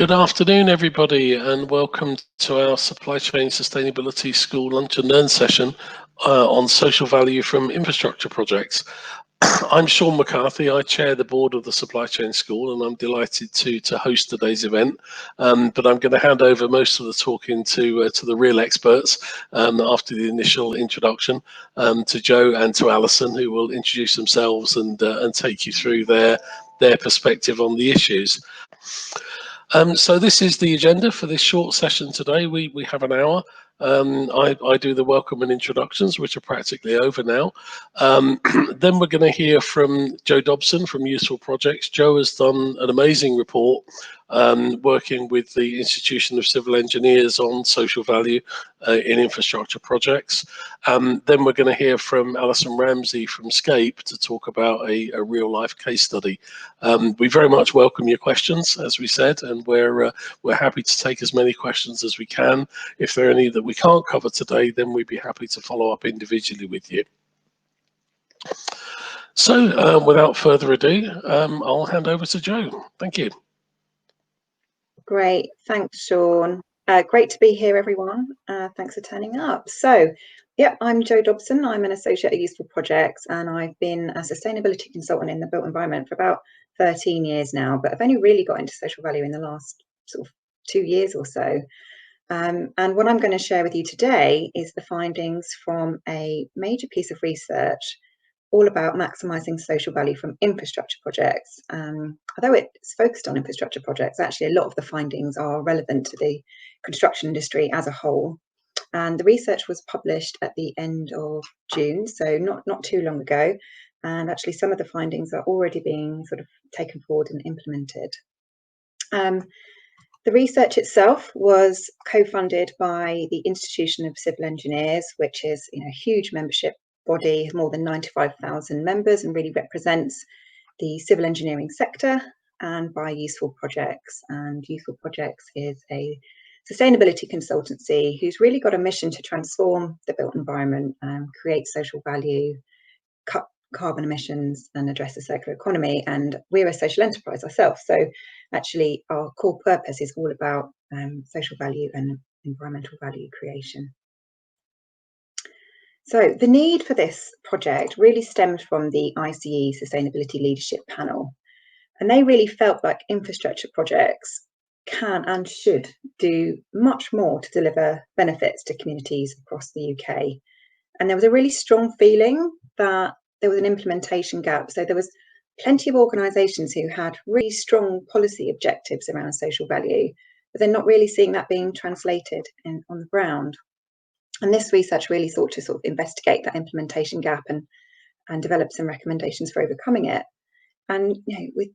Good afternoon, everybody, and welcome to our Supply Chain Sustainability School Lunch and Learn session on social value from infrastructure projects. I'm Sean McCarthy. I chair the board of the Supply Chain School, and I'm delighted to host today's event. But I'm going to hand over most of the talking to the real experts after the initial introduction, to Joe and to Alison, who will introduce themselves and take you through their perspective on the issues. So this is the agenda for this short session today. We have an hour. I do the welcome and introductions, which are practically over now. Then we're going to hear from Joe Dobson from Useful Projects. Joe has done an amazing report working with the Institution of Civil Engineers on social value in infrastructure projects. Then we're going to hear from Alison Ramsey from Scape to talk about a real life case study. We very much welcome your questions, as we said, and we're happy to take as many questions as we can. If there are any that we can't cover today, then we'd be happy to follow up individually with you. So without further ado, I'll hand over to Joe. Thank you. Great, thanks, Sean. Great to be here, everyone. Thanks for turning up. So, yeah, I'm Joe Dobson. I'm an associate at Useful Projects, and I've been a sustainability consultant in the built environment for about 13 years now, but I've only really got into social value in the last sort of 2 years or so. And what I'm going to share with you today is the findings from a major piece of research all about maximising social value from infrastructure projects. Although it's focused on infrastructure projects, actually a lot of the findings are relevant to the construction industry as a whole. And the research was published at the end of June, so not too long ago. And actually some of the findings are already being sort of taken forward and implemented. The research itself was co-funded by the Institution of Civil Engineers, which is a huge membership body, has more than 95,000 members and really represents the civil engineering sector, and by Useful Projects. And Useful Projects is a sustainability consultancy who's really got a mission to transform the built environment, create social value, cut carbon emissions and address the circular economy. And we're a social enterprise ourselves, so actually our core purpose is all about social value and environmental value creation. So the need for this project really stemmed from the ICE Sustainability Leadership Panel, and they really felt like infrastructure projects can and should do much more to deliver benefits to communities across the UK. And there was a really strong feeling that there was an implementation gap. So there was plenty of organisations who had really strong policy objectives around social value, but they're not really seeing that being translated on the ground. And this research really sought to sort of investigate that implementation gap and develop some recommendations for overcoming it. And with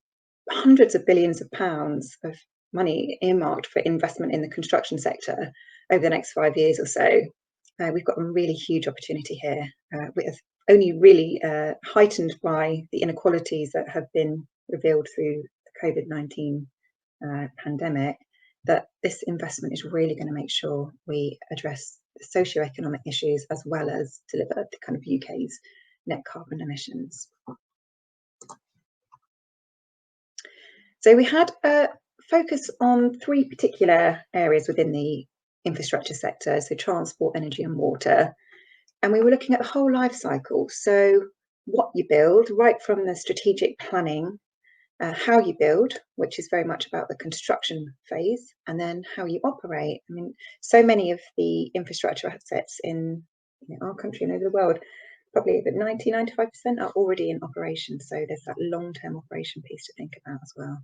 hundreds of billions of pounds of money earmarked for investment in the construction sector over the next 5 years or so, we've got a really huge opportunity here, with only really heightened by the inequalities that have been revealed through the COVID-19 pandemic, that this investment is really going to make sure we address the socio-economic issues as well as deliver the kind of UK's net carbon emissions. So we had a focus on 3 particular areas within the infrastructure sector, so transport, energy and water. And we were looking at the whole life cycle, so what you build, right from the strategic planning, how you build, which is very much about the construction phase, and then how you operate. I mean, so many of the infrastructure assets in our country and over the world, probably about 90–95% are already in operation. So there's that long-term operation piece to think about as well.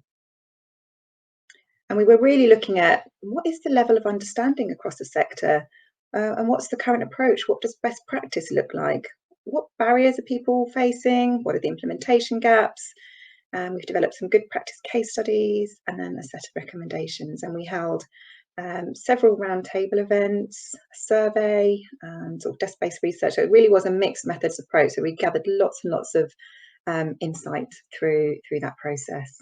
And we were really looking at what is the level of understanding across the sector, and what's the current approach? What does best practice look like? What barriers are people facing? What are the implementation gaps? We've developed some good practice case studies and then a set of recommendations. And we held several roundtable events, a survey, and sort of desk-based research. So it really was a mixed methods approach. So we gathered lots and lots of insight through that process.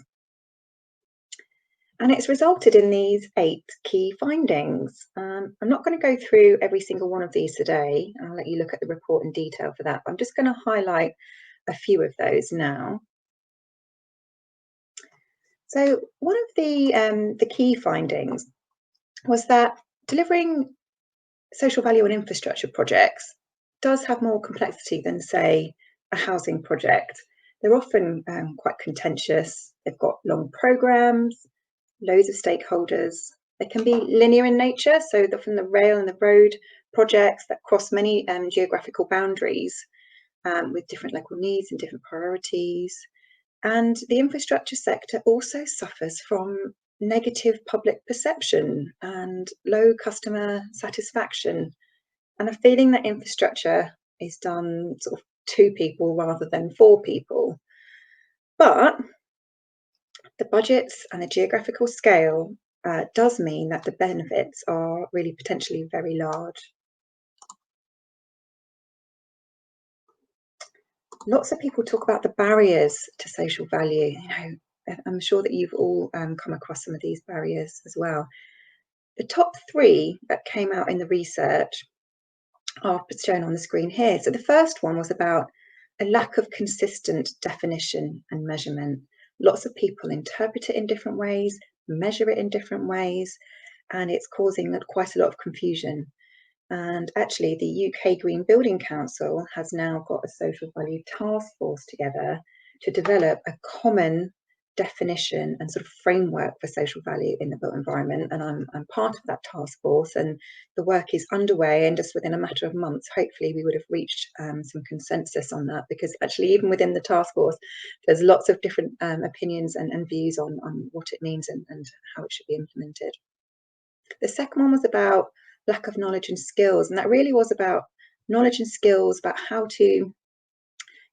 And it's resulted in these 8 key findings. I'm not going to go through every single one of these today. I'll let you look at the report in detail for that. But I'm just going to highlight a few of those now. So one of the key findings was that delivering social value and infrastructure projects does have more complexity than, say, a housing project. They're often quite contentious. They've got long programs, loads of stakeholders. They can be linear in nature, so from the rail and the road projects that cross many geographical boundaries with different local needs and different priorities. And the infrastructure sector also suffers from negative public perception and low customer satisfaction, and a feeling that infrastructure is done sort of to people rather than for people. But the budgets and the geographical scale does mean that the benefits are really potentially very large. Lots of people talk about the barriers to social value. I'm sure that you've all come across some of these barriers as well. The top 3 that came out in the research are shown on the screen here. So the first one was about a lack of consistent definition and measurement. Lots of people interpret it in different ways, measure it in different ways, and it's causing quite a lot of confusion. And actually, the UK Green Building Council has now got a social value task force together to develop a common definition and sort of framework for social value in the built environment. And I'm part of that task force, and the work is underway, and just within a matter of months, hopefully we would have reached some consensus on that, because actually even within the task force, there's lots of different opinions and views on what it means and how it should be implemented. The second one was about lack of knowledge and skills, and that really was about knowledge and skills about how to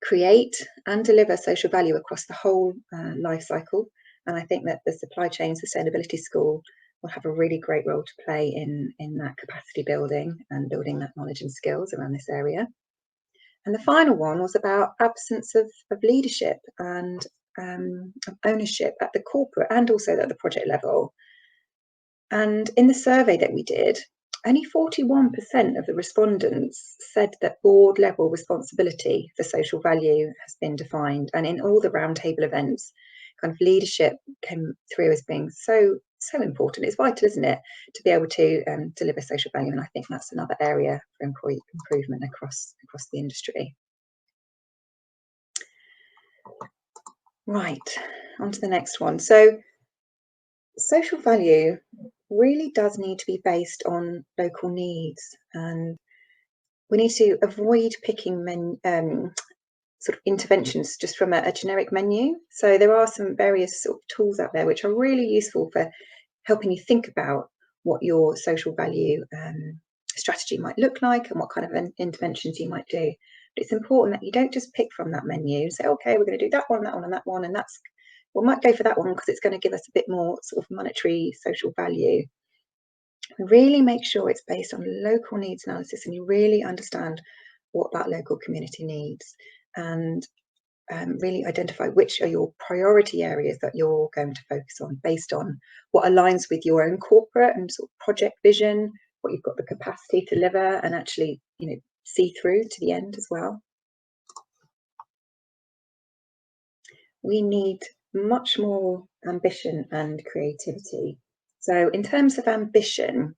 create and deliver social value across the whole life cycle. And I think that the Supply Chain Sustainability School will have a really great role to play in that capacity building and building that knowledge and skills around this area. And the final one was about absence of leadership and of ownership at the corporate and also at the project level. And in the survey that we did, only 41% of the respondents said that board level responsibility for social value has been defined. And in all the roundtable events, kind of leadership came through as being so important. It's vital, isn't it, to be able to deliver social value. And I think that's another area for improvement across the industry. Right, on to the next one. So social value really does need to be based on local needs, and we need to avoid picking sort of interventions just from a generic menu. So there are some various sort of tools out there which are really useful for helping you think about what your social value strategy might look like and what kind of interventions you might do. But it's important that you don't just pick from that menu and say, okay, we're going to do that one, and that one, and we might go for that one because it's going to give us a bit more sort of monetary social value. Really make sure it's based on local needs analysis and you really understand what that local community needs, and really identify which are your priority areas that you're going to focus on based on what aligns with your own corporate and sort of project vision, what you've got the capacity to deliver and actually, see through to the end as well. We need much more ambition and creativity. So in terms of ambition,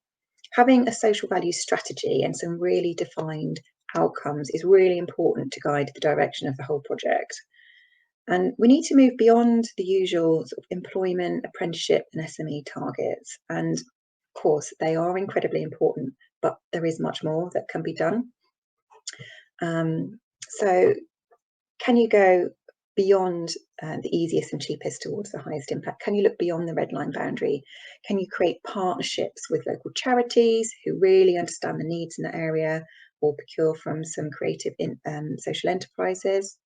having a social value strategy and some really defined outcomes is really important to guide the direction of the whole project. And we need to move beyond the usual sort of employment, apprenticeship and SME targets. And of course, they are incredibly important, but there is much more that can be done. So can you go beyond the easiest and cheapest towards the highest impact? Can you look beyond the red line boundary? Can you create partnerships with local charities who really understand the needs in the area, or procure from some creative social enterprises?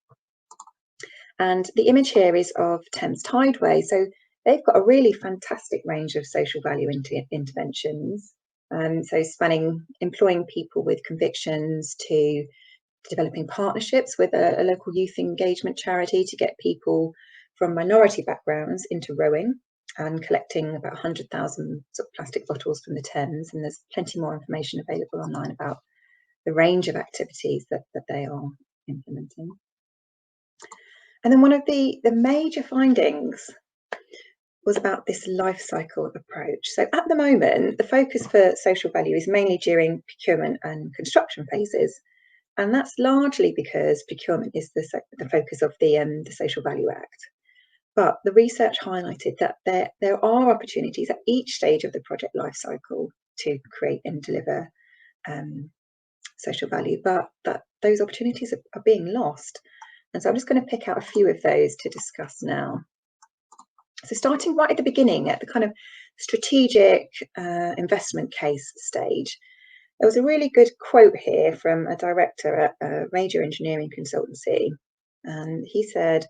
And the image here is of Thames Tideway. So they've got a really fantastic range of social value interventions. So spanning employing people with convictions to developing partnerships with a local youth engagement charity to get people from minority backgrounds into rowing and collecting about 100,000 sort of plastic bottles from the Thames. And there's plenty more information available online about the range of activities that they are implementing. And then one of the major findings was about this life cycle approach. So at the moment, the focus for social value is mainly during procurement and construction phases. And that's largely because procurement is the focus of the Social Value Act. But the research highlighted that there are opportunities at each stage of the project life cycle to create and deliver social value, but that those opportunities are being lost. And so I'm just going to pick out a few of those to discuss now. So starting right at the beginning, at the kind of strategic investment case stage, there was a really good quote here from a director at a major engineering consultancy. And he said,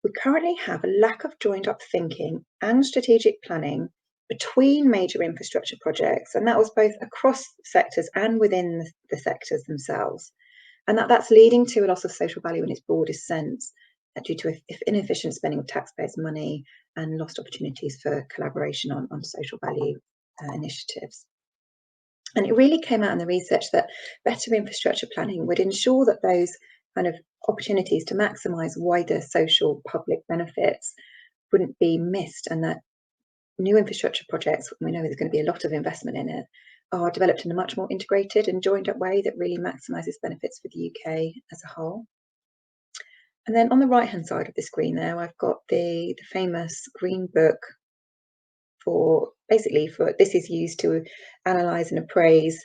"We currently have a lack of joined up thinking and strategic planning between major infrastructure projects." And that was both across sectors and within the sectors themselves. And that's leading to a loss of social value in its broadest sense, due to inefficient spending of taxpayers' money and lost opportunities for collaboration on social value initiatives. And it really came out in the research that better infrastructure planning would ensure that those kind of opportunities to maximise wider social public benefits wouldn't be missed, and that new infrastructure projects, we know there's going to be a lot of investment in it, are developed in a much more integrated and joined up way that really maximises benefits for the UK as a whole. And then on the right hand side of the screen there, I've got the famous Green Book for this is used to analyse and appraise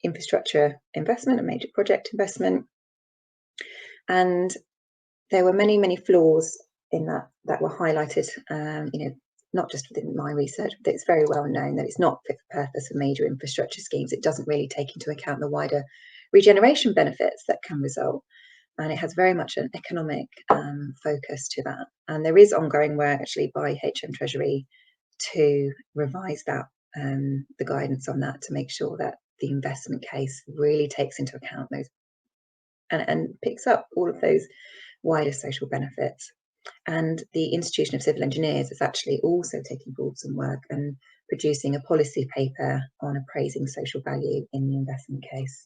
infrastructure investment and major project investment. And there were many flaws in that were highlighted, not just within my research, but it's very well known that it's not fit for purpose for major infrastructure schemes. It doesn't really take into account the wider regeneration benefits that can result. And it has very much an economic focus to that. And there is ongoing work actually by HM Treasury to revise that, the guidance on that, to make sure that the investment case really takes into account those and picks up all of those wider social benefits. And the Institution of Civil Engineers is actually also taking forward some work and producing a policy paper on appraising social value in the investment case.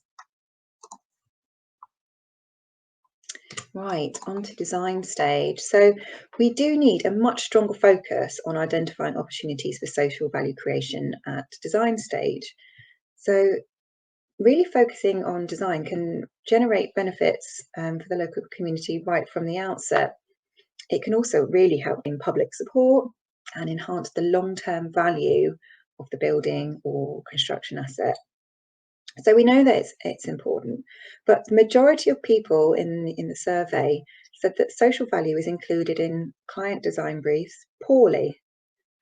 Right, on to design stage. So we do need a much stronger focus on identifying opportunities for social value creation at design stage. So really focusing on design can generate benefits for the local community right from the outset. It can also really help in public support and enhance the long-term value of the building or construction asset. So we know that it's important, but the majority of people in the survey said that social value is included in client design briefs poorly,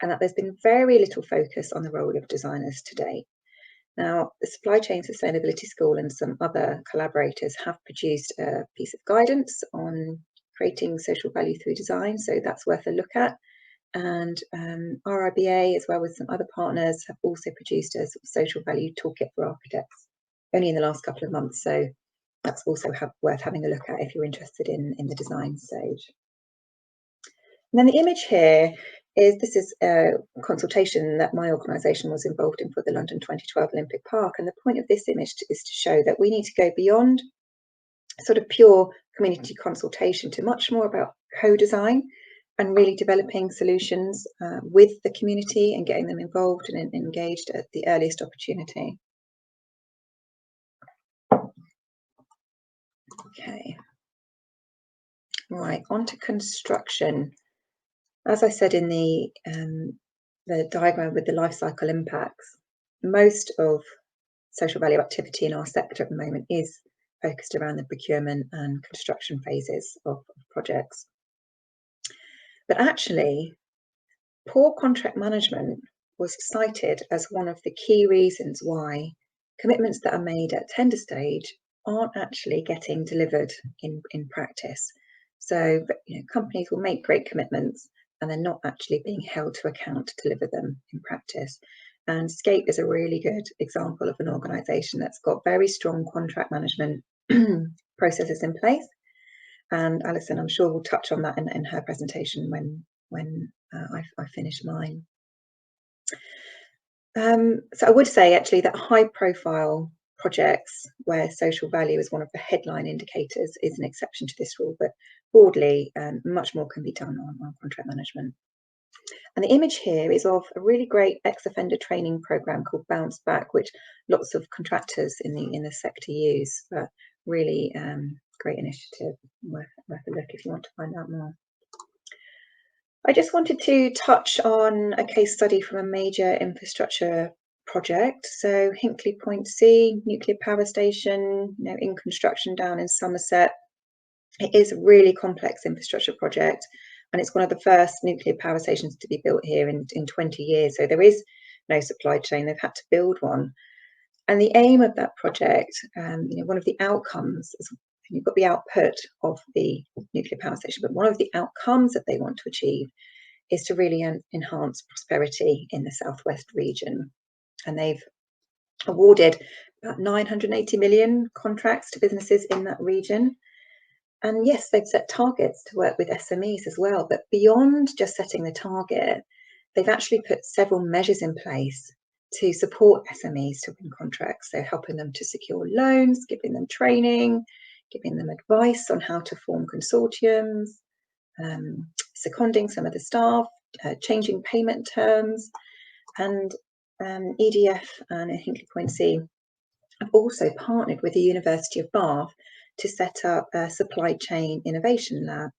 and that there's been very little focus on the role of designers to date. Now, the Supply Chain Sustainability School and some other collaborators have produced a piece of guidance on creating social value through design, so that's worth a look at. And RIBA, as well as some other partners, have also produced a sort of social value toolkit for architects, only in the last couple of months. So that's also worth having a look at if you're interested in the design stage. And then the image here this is a consultation that my organisation was involved in for the London 2012 Olympic Park. And the point of this image is to show that we need to go beyond sort of pure community consultation to much more about co-design and really developing solutions with the community and getting them involved and engaged at the earliest opportunity. Okay, right, on to construction. As I said in the diagram with the life cycle impacts, most of social value activity in our sector at the moment is focused around the procurement and construction phases of projects. But actually, poor contract management was cited as one of the key reasons why commitments that are made at tender stage aren't actually getting delivered in practice. So companies will make great commitments and they're not actually being held to account to deliver them in practice. And Scape is a really good example of an organisation that's got very strong contract management processes in place. And Alison, I'm sure, will touch on that in her presentation when I finish mine. So I would say actually that high-profile projects where social value is one of the headline indicators is an exception to this rule, but broadly, much more can be done on contract management. And the image here is of a really great ex-offender training program called Bounce Back, which lots of contractors in the sector use. But really great initiative, worth a look if you want to find out more. I just wanted to touch on a case study from a major infrastructure project. So Hinkley Point C nuclear power station, in construction down in Somerset. It is a really complex infrastructure project, and it's one of the first nuclear power stations to be built here in 20 years. So there is no supply chain. They've had to build one. And the aim of that project, one of the outcomes, you've got the output of the nuclear power station, but one of the outcomes that they want to achieve is to really enhance prosperity in the southwest region. And they've awarded about 980 million contracts to businesses in that region. And yes, they've set targets to work with SMEs as well, but beyond just setting the target, they've actually put several measures in place to support SMEs to win contracts. So helping them to secure loans, giving them training, giving them advice on how to form consortiums, seconding some of the staff, changing payment terms, and EDF and Hinkley Point C have also partnered with the University of Bath to set up a supply chain innovation lab.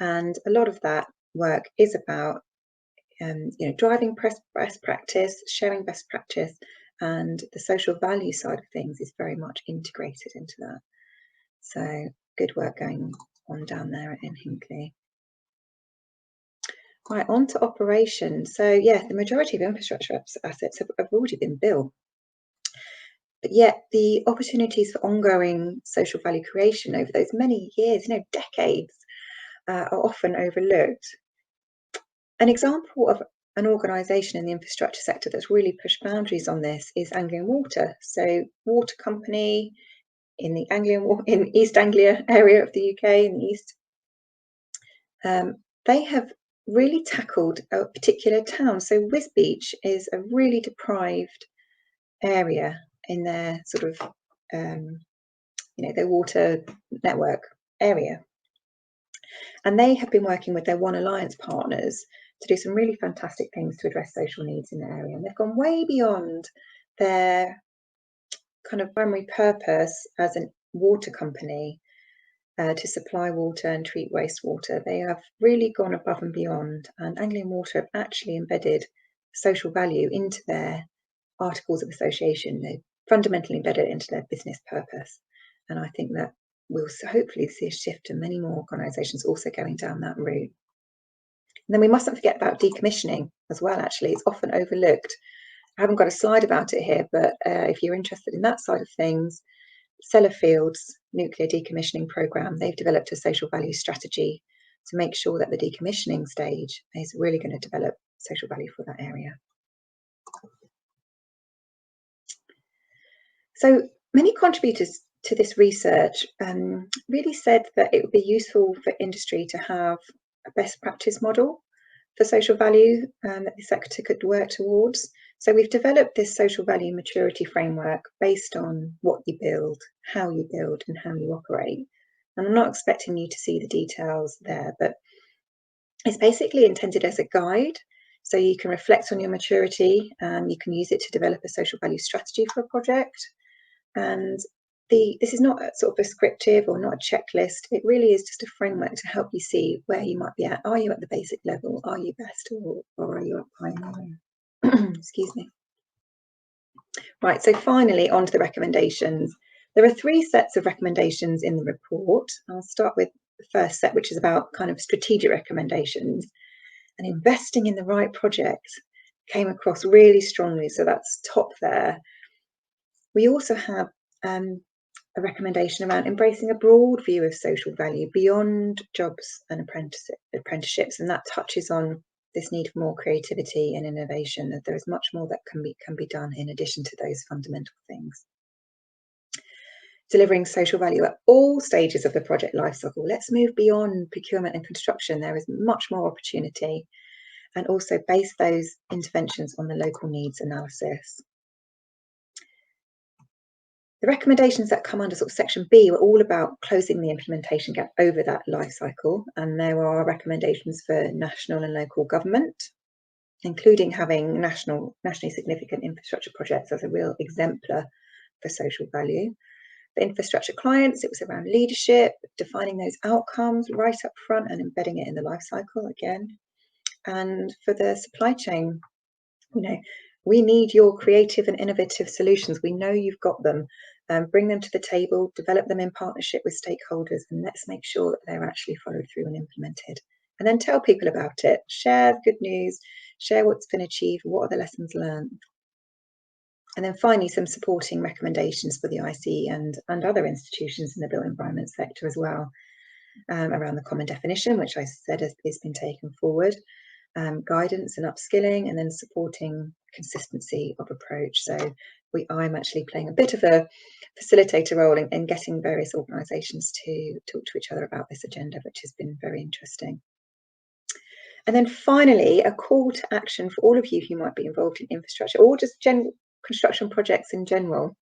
And a lot of that work is about driving best practice, sharing best practice, and the social value side of things is very much integrated into that. So good work going on down there in Hinkley. Right, on to operations. So yeah, the majority of infrastructure assets have already been built. But yet the opportunities for ongoing social value creation over those many years, decades, are often overlooked. An example of an organisation in the infrastructure sector that's really pushed boundaries on this is Anglian Water. So water company in the in East Anglia area of the UK in the east. They have really tackled a particular town. So Wisbech is a really deprived area in their sort of, their water network area. And they have been working with their One Alliance partners to do some really fantastic things to address social needs in the area. And they've gone way beyond their kind of primary purpose as a water company to supply water and treat wastewater. They have really gone above and beyond, and Anglian Water have actually embedded social value into their articles of association. They fundamentally embedded it into their business purpose. And I think that we'll hopefully see a shift in many more organisations also going down that route. And then we mustn't forget about decommissioning as well, actually. It's often overlooked. I haven't got a slide about it here, but if you're interested in that side of things, Sellafields nuclear decommissioning programme, they've developed a social value strategy to make sure that the decommissioning stage is really going to develop social value for that area. So many contributors to this research really said that it would be useful for industry to have a best practice model for social value that the sector could work towards. So we've developed this social value maturity framework based on what you build, how you build, and how you operate. And I'm not expecting you to see the details there, but it's basically intended as a guide. So you can reflect on your maturity and you can use it to develop a social value strategy for a project. And this is not a sort of prescriptive or not a checklist. It really is just a framework to help you see where you might be at. Are you at the basic level? Are you best, or are you up pioneering? Excuse me. Right, so finally on to the recommendations. There are 3 sets of recommendations in the report. I'll start with the first set, which is about kind of strategic recommendations. And investing in the right project came across really strongly, so that's top there. We also have a recommendation around embracing a broad view of social value beyond jobs and apprenticeships, and that touches on this need for more creativity and innovation, that there is much more that can be done in addition to those fundamental things. Delivering social value at all stages of the project lifecycle. Let's move beyond procurement and construction. There is much more opportunity, and also base those interventions on the local needs analysis. The recommendations that come under sort of section B were all about closing the implementation gap over that life cycle, and there are recommendations for national and local government, including having nationally significant infrastructure projects as a real exemplar for social value. For infrastructure clients, it was around leadership, defining those outcomes right up front and embedding it in the life cycle again. And for the supply chain, we need your creative and innovative solutions. We know you've got them. Bring them to the table, develop them in partnership with stakeholders, and let's make sure that they're actually followed through and implemented. And then tell people about it. Share good news, share what's been achieved, what are the lessons learned. And then finally, some supporting recommendations for the ICE and other institutions in the built environment sector as well, around the common definition, which I said has been taken forward, guidance and upskilling, and then supporting consistency of approach. So I'm actually playing a bit of a facilitator role in getting various organisations to talk to each other about this agenda, which has been very interesting. And then finally, a call to action for all of you who might be involved in infrastructure or just construction projects in general,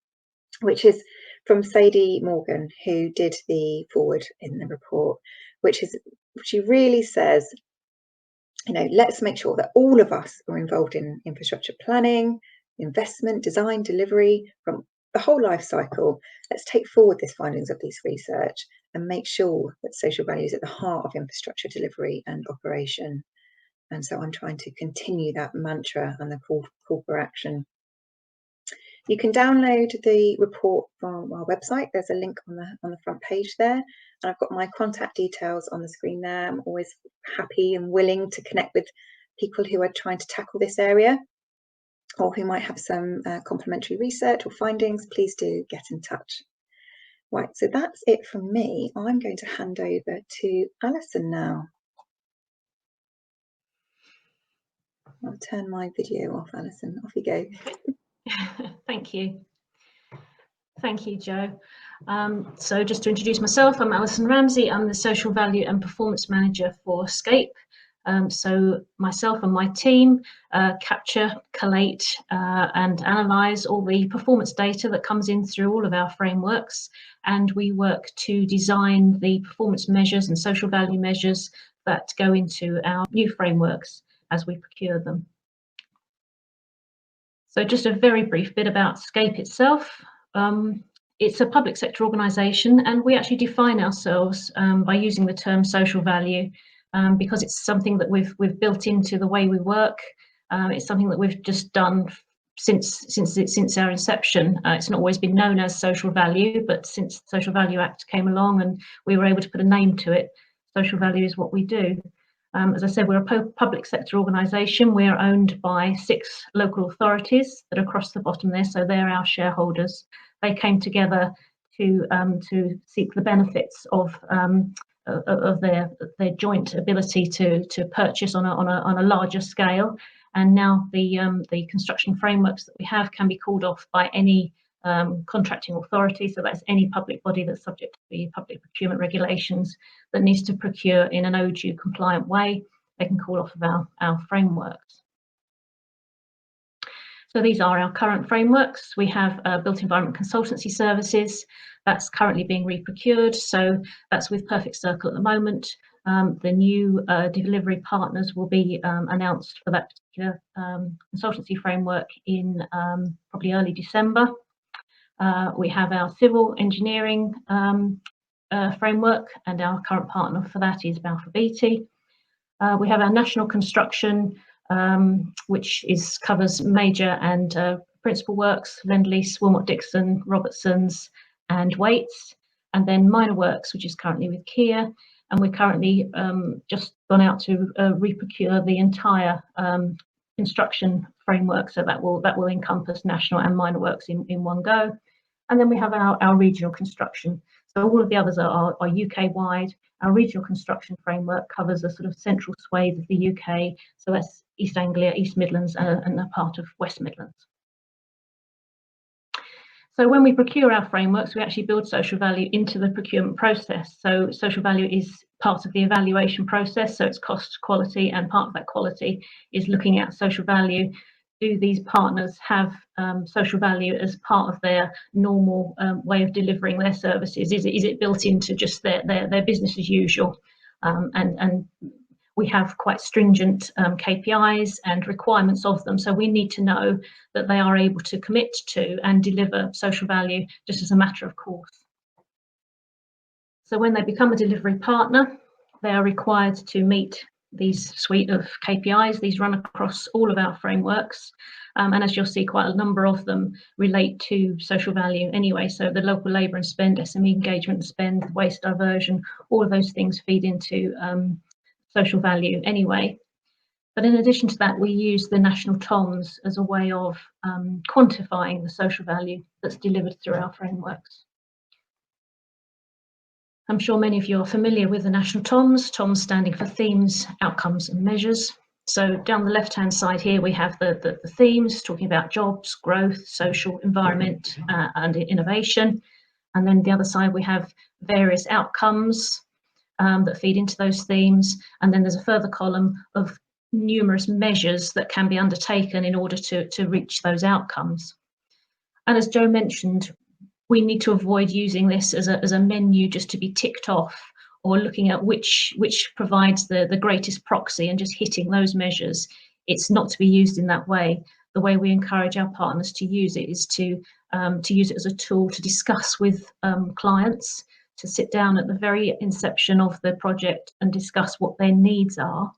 which is from Sadie Morgan, who did the forward in the report, she really says, let's make sure that all of us are involved in infrastructure planning, investment, design, delivery, from the whole life cycle. Let's take forward these findings of this research and make sure that social value is at the heart of infrastructure delivery and operation. And so I'm trying to continue that mantra and the call for action. You can download the report from our website. There's a link on the front page there. And I've got my contact details on the screen there. I'm always happy and willing to connect with people who are trying to tackle this area or who might have some complementary research or findings. Please do get in touch. Right, so that's it from me. I'm going to hand over to Alison now. I'll turn my video off, Alison. Off you go. Thank you. Thank you, Jo. So just to introduce myself, I'm Alison Ramsey. I'm the Social Value and Performance Manager for Scape. So myself and my team capture, collate and analyse all the performance data that comes in through all of our frameworks, and we work to design the performance measures and social value measures that go into our new frameworks as we procure them. So just a very brief bit about Scape itself. It's a public sector organisation, and we actually define ourselves by using the term social value because it's something that we've built into the way we work. It's something that we've just done since our inception. It's not always been known as social value, but since the Social Value Act came along and we were able to put a name to it, social value is what we do. As I said, we're a public sector organisation. We're owned by 6 local authorities that are across the bottom there, so they're our shareholders. They came together to seek the benefits of their joint ability to purchase on a larger scale. And now the construction frameworks that we have can be called off by any contracting authority, so that's any public body that's subject to the public procurement regulations that needs to procure in an ODU compliant way. They can call off of our frameworks. So these are our current frameworks. We have built environment consultancy services that's currently being reprocured, so that's with Perfect Circle at the moment. The new delivery partners will be announced for that particular consultancy framework in probably early December. We have our civil engineering framework, and our current partner for that is Balfour Beatty. We have our national construction, which covers major and principal works, Lend-Lease, Wilmot Dixon, Robertsons and Waits, and then minor works, which is currently with Kia, and we're currently just gone out to reprocure the entire construction framework, so that will encompass national and minor works in one go. And then we have our regional construction. So all of the others are UK-wide. Our regional construction framework covers a sort of central swathe of the UK, so that's East Anglia, East Midlands, and a part of West Midlands. So when we procure our frameworks, we actually build social value into the procurement process. So social value is part of the evaluation process, so it's cost, quality, and part of that quality is looking at social value. Do these partners have social value as part of their normal way of delivering their services? Is it built into just their business as usual? And we have quite stringent KPIs and requirements of them. So we need to know that they are able to commit to and deliver social value just as a matter of course. So when they become a delivery partner, they are required to meet these suite of KPIs. These run across all of our frameworks. And as you'll see, quite a number of them relate to social value anyway. So the local labour and spend, SME engagement and spend, waste diversion, all of those things feed into social value anyway. But in addition to that, we use the national TOMs as a way of quantifying the social value that's delivered through our frameworks. I'm sure many of you are familiar with the national TOMs, TOMs standing for themes, outcomes and measures. So down the left-hand side here, we have the themes talking about jobs, growth, social, environment and innovation. And then the other side, we have various outcomes that feed into those themes. And then there's a further column of numerous measures that can be undertaken in order to reach those outcomes. And as Jo mentioned, we need to avoid using this as a menu just to be ticked off, or looking at which provides the greatest proxy and just hitting those measures. It's not to be used in that way. The way we encourage our partners to use it is to use it as a tool to discuss with clients, to sit down at the very inception of the project and discuss what their needs are.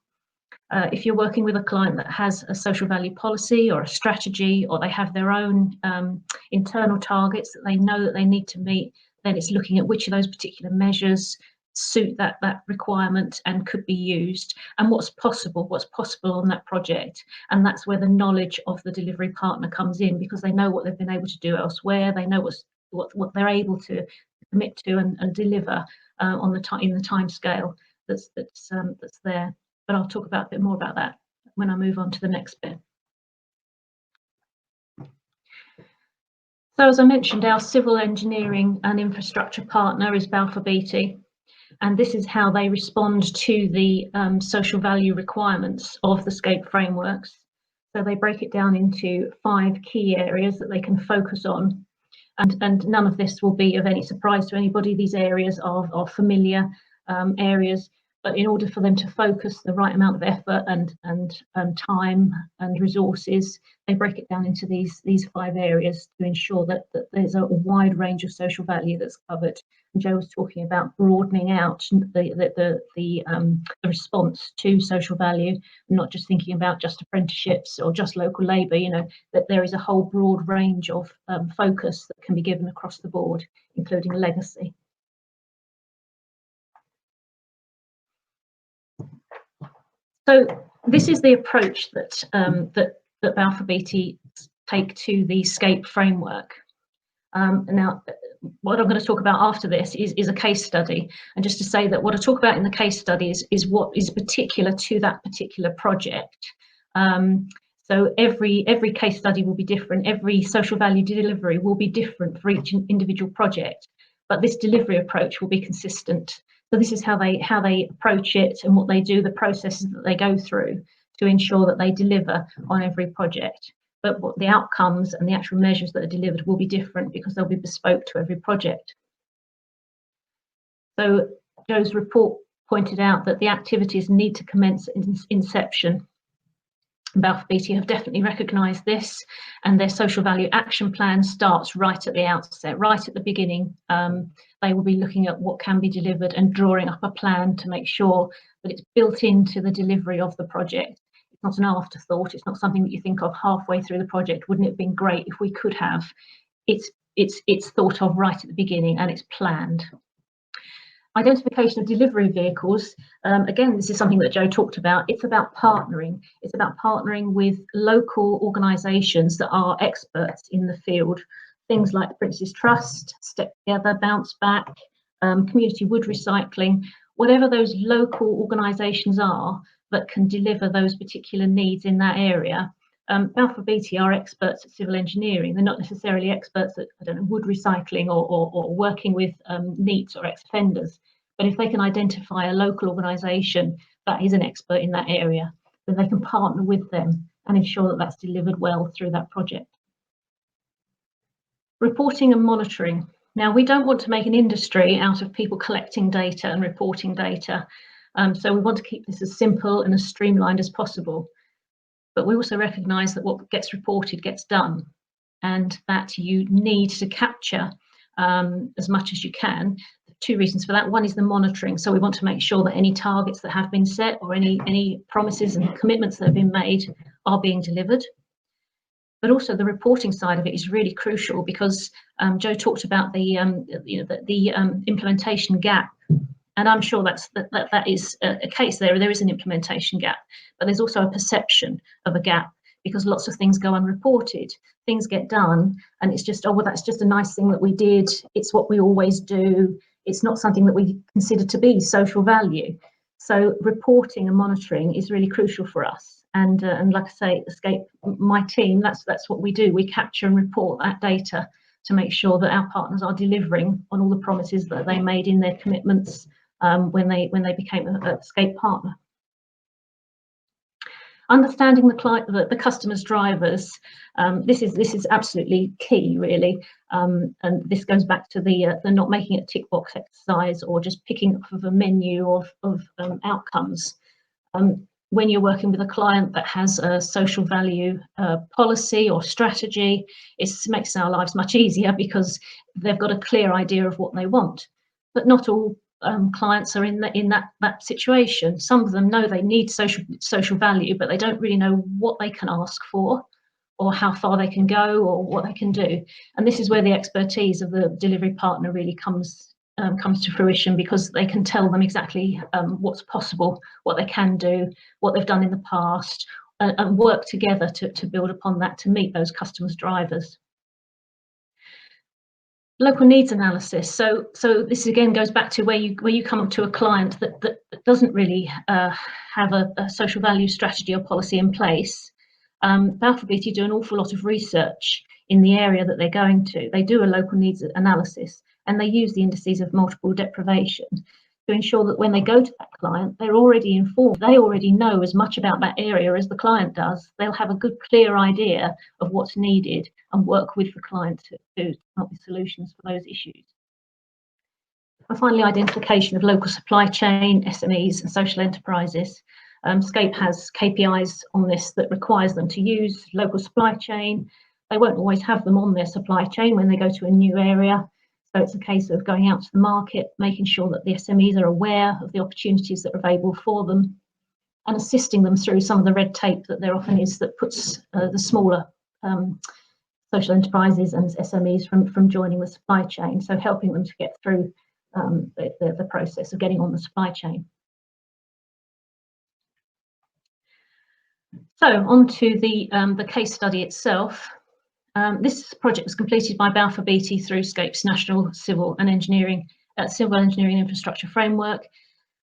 If you're working with a client that has a social value policy or a strategy, or they have their own internal targets that they know that they need to meet, then it's looking at which of those particular measures suit that requirement and could be used, and what's possible on that project. And that's where the knowledge of the delivery partner comes in, because they know what they've been able to do elsewhere, they know what they're able to commit to and deliver in the time scale that's there. But I'll talk a bit more about that when I move on to the next bit. So as I mentioned, our civil engineering and infrastructure partner is Balfour Beatty, and this is how they respond to the social value requirements of the Scape frameworks. So they break it down into 5 key areas that they can focus on, and none of this will be of any surprise to anybody. These areas are familiar areas. But in order for them to focus the right amount of effort and time and resources, they break it down into these 5 areas to ensure that there's a wide range of social value that's covered. And Jo was talking about broadening out the response to social value, not just thinking about just apprenticeships or just local labour. You know, that there is a whole broad range of focus that can be given across the board, including legacy. So this is the approach that Balfour Beatty take to the Scape framework. Now, what I'm going to talk about after this is a case study, and just to say that what I talk about in the case study is what is particular to that particular project. So every case study will be different. Every social value delivery will be different for each individual project, but this delivery approach will be consistent. So this is how they approach it and what they do, the processes that they go through to ensure that they deliver on every project. But what the outcomes and the actual measures that are delivered will be different, because they'll be bespoke to every project. So Jo's report pointed out that the activities need to commence at inception. Balfour Beatty have definitely recognised this, and their social value action plan starts right at the outset, right at the beginning. They will be looking at what can be delivered and drawing up a plan to make sure that it's built into the delivery of the project. It's not an afterthought. It's not something that you think of halfway through the project. Wouldn't it have been great if we could have? It's thought of right at the beginning, and it's planned. Identification of delivery vehicles. Again, this is something that Jo talked about. It's about partnering. It's about partnering with local organisations that are experts in the field. Things like the Prince's Trust, Step Together, Bounce Back, Community Wood Recycling, whatever those local organisations are that can deliver those particular needs in that area. Balfour Beatty are experts at civil engineering. They're not necessarily experts at, I don't know, wood recycling or working with NEETs or ex-offenders. But if they can identify a local organisation that is an expert in that area, then they can partner with them and ensure that that's delivered well through that project. Reporting and monitoring. Now, we don't want to make an industry out of people collecting data and reporting data. So we want to keep this as simple and as streamlined as possible. But we also recognise that what gets reported gets done, and that you need to capture as much as you can. Two reasons for that. One is the monitoring. So we want to make sure that any targets that have been set or any promises and commitments that have been made are being delivered. But also the reporting side of it is really crucial, because Joe talked about the implementation gap, and I'm sure that is a case there. There is an implementation gap, but there's also a perception of a gap, because lots of things go unreported. Things get done, and it's just, oh, well, that's just a nice thing that we did. It's what we always do. It's not something that we consider to be social value. So reporting and monitoring is really crucial for us. And like I say, Scape, my team, that's what we do. We capture and report that data to make sure that our partners are delivering on all the promises that they made in their commitments when they became a Scape partner. Understanding the customer's drivers, this is absolutely key, really, and this goes back to the not making it a tick box exercise or just picking up of a menu of outcomes. When you're working with a client that has a social value policy or strategy, it makes our lives much easier, because they've got a clear idea of what they want. But not all clients are in that situation. Some of them know they need social value, but they don't really know what they can ask for, or how far they can go, or what they can do. And this is where the expertise of the delivery partner really comes to fruition, because they can tell them exactly what's possible, what they can do, what they've done in the past, and work together to build upon that to meet those customers' drivers. Local needs analysis. So this again goes back to where you come up to a client that doesn't really have a social value strategy or policy in place. Balfour Beatty do an awful lot of research in the area that they're going to. They do a local needs analysis, and they use the indices of multiple deprivation to ensure that when they go to that client, they're already informed. They already know as much about that area as the client does. They'll have a good, clear idea of what's needed and work with the client to come up with solutions for those issues. And finally, identification of local supply chain, SMEs and social enterprises. Scape has KPIs on this that requires them to use local supply chain. They won't always have them on their supply chain when they go to a new area. So it's a case of going out to the market, making sure that the SMEs are aware of the opportunities that are available for them, and assisting them through some of the red tape that there often is that puts the smaller social enterprises and SMEs from joining the supply chain. So helping them to get through the process of getting on the supply chain. So on to the case study itself. This project was completed by Balfour Beatty through Scape's National Civil Engineering Infrastructure Framework,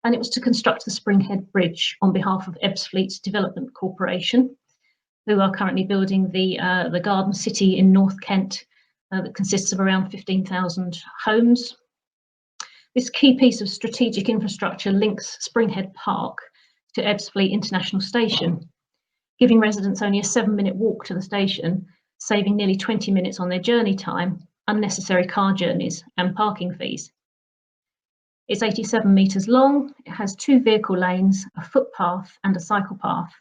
and it was to construct the Springhead Bridge on behalf of Ebbsfleet Development Corporation, who are currently building the Garden City in North Kent that consists of around 15,000 homes. This key piece of strategic infrastructure links Springhead Park to Ebbsfleet International Station, giving residents only a 7-minute walk to the station, saving nearly 20 minutes on their journey time, unnecessary car journeys and parking fees. It's 87 metres long, it has 2 vehicle lanes, a footpath and a cycle path.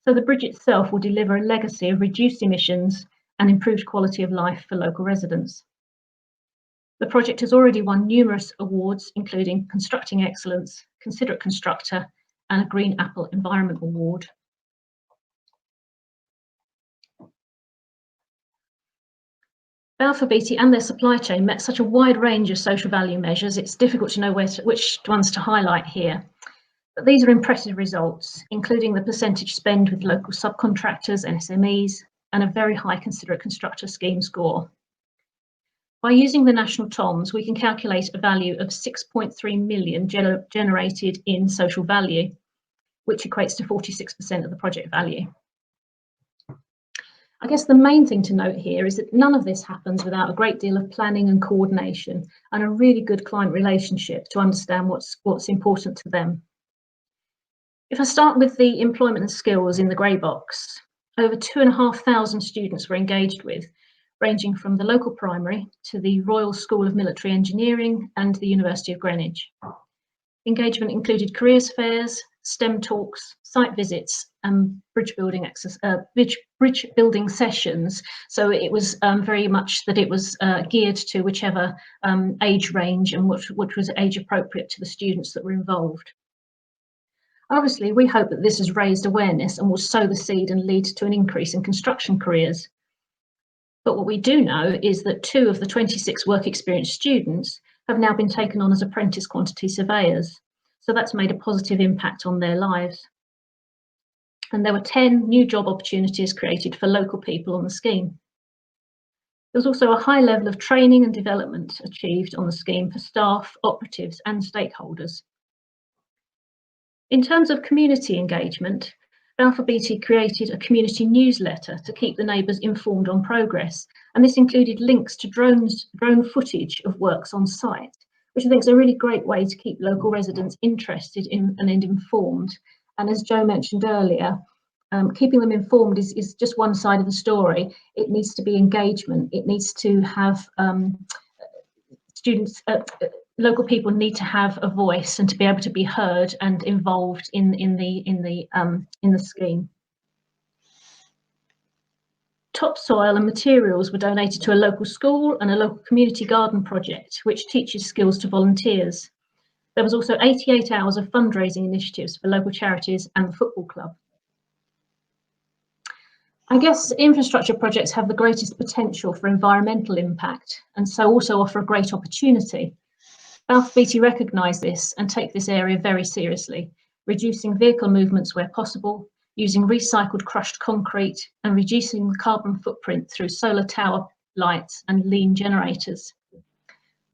So the bridge itself will deliver a legacy of reduced emissions and improved quality of life for local residents. The project has already won numerous awards, including Constructing Excellence, Considerate Constructor and a Green Apple Environment Award. Balfour Beatty and their supply chain met such a wide range of social value measures, it's difficult to know which ones to highlight here. But these are impressive results, including the percentage spend with local subcontractors and SMEs, and a very high Considerate Constructor scheme score. By using the national TOMs, we can calculate a value of 6.3 million generated in social value, which equates to 46% of the project value. I guess the main thing to note here is that none of this happens without a great deal of planning and coordination and a really good client relationship to understand what's important to them. If I start with the employment and skills in the grey box, over 2,500 students were engaged with, ranging from the local primary to the Royal School of Military Engineering and the University of Greenwich. Engagement included careers fairs, STEM talks, site visits, and bridge building sessions. So it was very much that it was geared to whichever age range and which was age appropriate to the students that were involved. Obviously, we hope that this has raised awareness and will sow the seed and lead to an increase in construction careers. But what we do know is that 2 of the 26 work experience students have now been taken on as apprentice quantity surveyors. So that's made a positive impact on their lives. And there were 10 new job opportunities created for local people on the scheme. There was also a high level of training and development achieved on the scheme for staff, operatives and stakeholders. In terms of community engagement, Balfour Beatty created a community newsletter to keep the neighbours informed on progress, and this included links to drone footage of works on site, which I think is a really great way to keep local residents interested in and informed. And as Jo mentioned earlier, keeping them informed is just one side of the story. It needs to be engagement. It needs to have local people need to have a voice and to be able to be heard and involved in the scheme. Topsoil and materials were donated to a local school and a local community garden project, which teaches skills to volunteers. There was also 88 hours of fundraising initiatives for local charities and the football club. I guess infrastructure projects have the greatest potential for environmental impact and so also offer a great opportunity. Balfour Beatty recognise this and take this area very seriously, reducing vehicle movements where possible, using recycled crushed concrete and reducing the carbon footprint through solar tower lights and lean generators.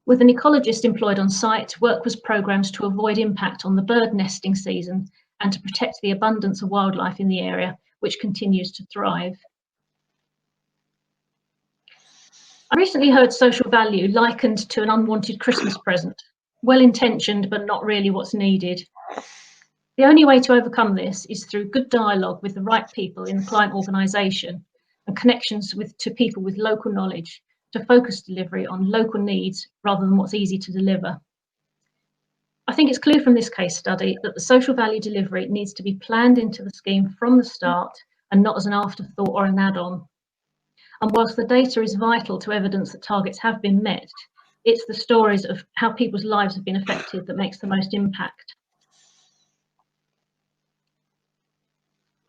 With an ecologist employed on site, work was programmed to avoid impact on the bird nesting season and to protect the abundance of wildlife in the area, which continues to thrive. I recently heard social value likened to an unwanted Christmas present, well-intentioned but not really what's needed. The only way to overcome this is through good dialogue with the right people in the client organisation and connections to people with local knowledge to focus delivery on local needs rather than what's easy to deliver. I think it's clear from this case study that the social value delivery needs to be planned into the scheme from the start and not as an afterthought or an add-on. And whilst the data is vital to evidence that targets have been met, it's the stories of how people's lives have been affected that makes the most impact.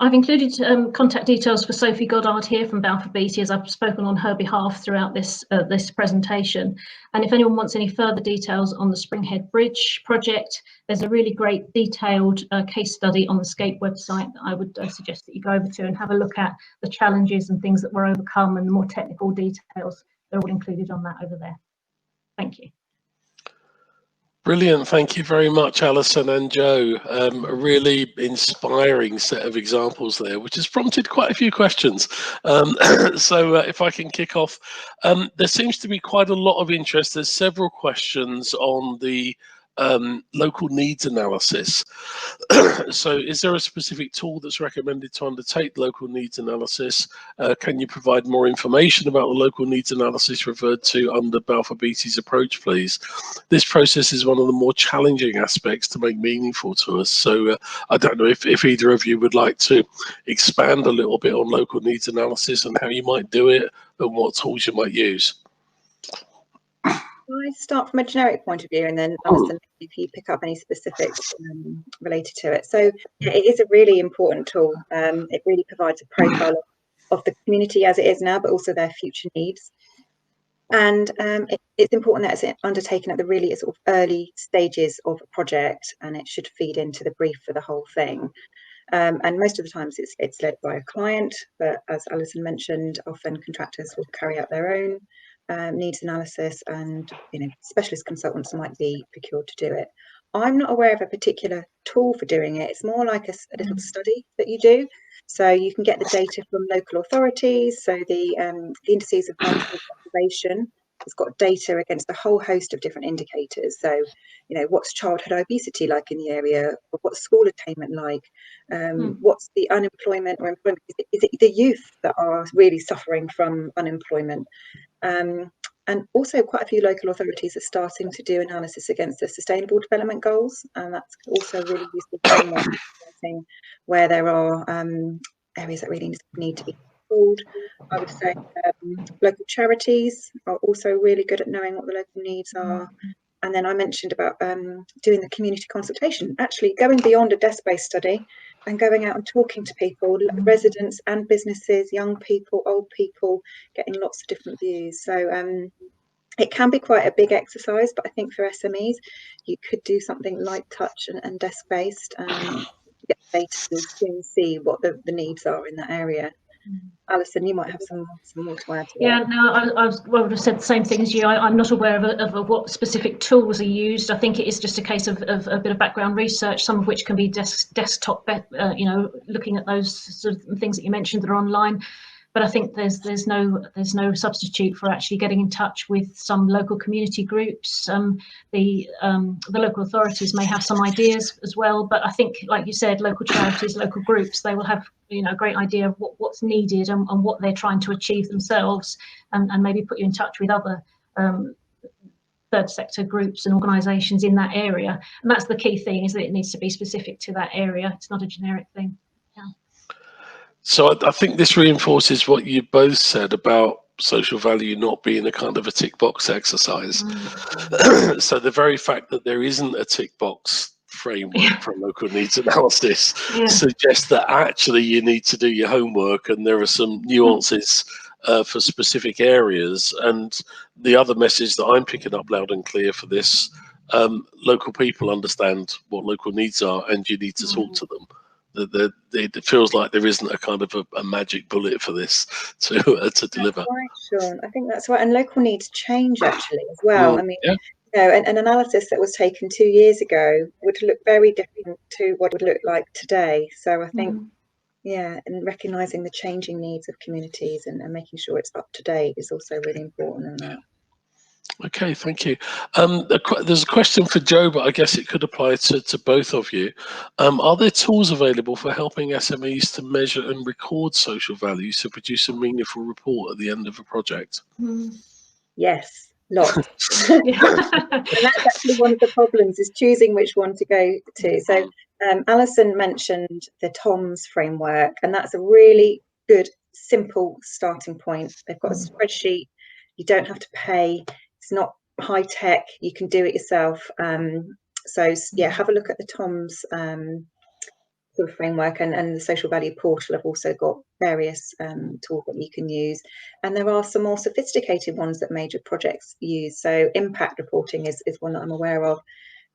I've included contact details for Sophie Goddard here from Balfour Beatty, as I've spoken on her behalf throughout this presentation. And if anyone wants any further details on the Springhead Bridge project, there's a really great detailed case study on the Scape website that I would suggest that you go over to and have a look at the challenges and things that were overcome and the more technical details. They're all included on that over there. Thank you. Brilliant, thank you very much, Alison and Jo. A really inspiring set of examples there, which has prompted quite a few questions. So if I can kick off, there seems to be quite a lot of interest. There's several questions on the local needs analysis. So is there a specific tool that's recommended to undertake local needs analysis? Can you provide more information about the local needs analysis referred to under Balfour Beatty's approach, please? This process is one of the more challenging aspects to make meaningful to us. So I don't know if either of you would like to expand a little bit on local needs analysis and how you might do it and what tools you might use. I start from a generic point of view, and then Alison, if you pick up any specifics related to it. So yeah, it is a really important tool. It really provides a profile of the community as it is now, but also their future needs. And it's important that it's undertaken at the really sort of early stages of a project, and it should feed into the brief for the whole thing. And most of the times it's led by a client, but as Alison mentioned, often contractors will carry out their own needs analysis, and specialist consultants might be procured to do it. I'm not aware of a particular tool for doing it. It's more like a little study that you do. So you can get the data from local authorities. So the indices of vulnerable population, it's got data against a whole host of different indicators. So, what's childhood obesity like in the area? What's school attainment like? What's the unemployment or employment? Is it the youth that are really suffering from unemployment? And also quite a few local authorities are starting to do analysis against the Sustainable Development Goals, and that's also a really useful framework where there are areas that really need to be pulled. I would say local charities are also really good at knowing what the local needs are. And then I mentioned about doing the community consultation, actually going beyond a desk-based study and going out and talking to people, residents and businesses, young people, old people, getting lots of different views. So it can be quite a big exercise, but I think for SMEs, you could do something light touch and desk-based, get data to soon see what the needs are in that area. Alison, you might have some more to add to that. Yeah, no, I would have said the same thing as you. I'm not aware of what specific tools are used. I think it is just a case of a bit of background research, some of which can be desktop, looking at those sort of things that you mentioned that are online. But I think there's no substitute for actually getting in touch with some local community groups. The local authorities may have some ideas as well, but I think, like you said, local charities, local groups, they will have a great idea of what's needed and what they're trying to achieve themselves, and maybe put you in touch with other third sector groups and organisations in that area. And that's the key thing, is that it needs to be specific to that area. It's not a generic thing. Yeah. So I think this reinforces what you both said about social value not being a kind of a tick box exercise. So the very fact that there isn't a tick box framework for local needs analysis suggests that actually you need to do your homework, and there are some nuances for specific areas. And the other message that I'm picking up loud and clear for this, local people understand what local needs are, and you need to talk to them. It feels like there isn't a kind of a magic bullet for this to deliver. That's right, Sean. I think that's right. And local needs change actually as well. I mean, an analysis that was taken 2 years ago would look very different to what it would look like today. So I think, and recognising the changing needs of communities and making sure it's up to date is also really important in that. Okay, thank you. There's a question for Joe, but I guess it could apply to both of you. Are there tools available for helping SMEs to measure and record social value to produce a meaningful report at the end of a project? Yes, lots. And that's actually one of the problems, is choosing which one to go to. So Alison mentioned the TOMS framework, and that's a really good, simple starting point. They've got a spreadsheet. You don't have to pay. It's not high tech, you can do it yourself. So yeah, have a look at the TOMS sort of framework, and the social value portal have also got various tools that you can use. And there are some more sophisticated ones that major projects use. So impact reporting is one that I'm aware of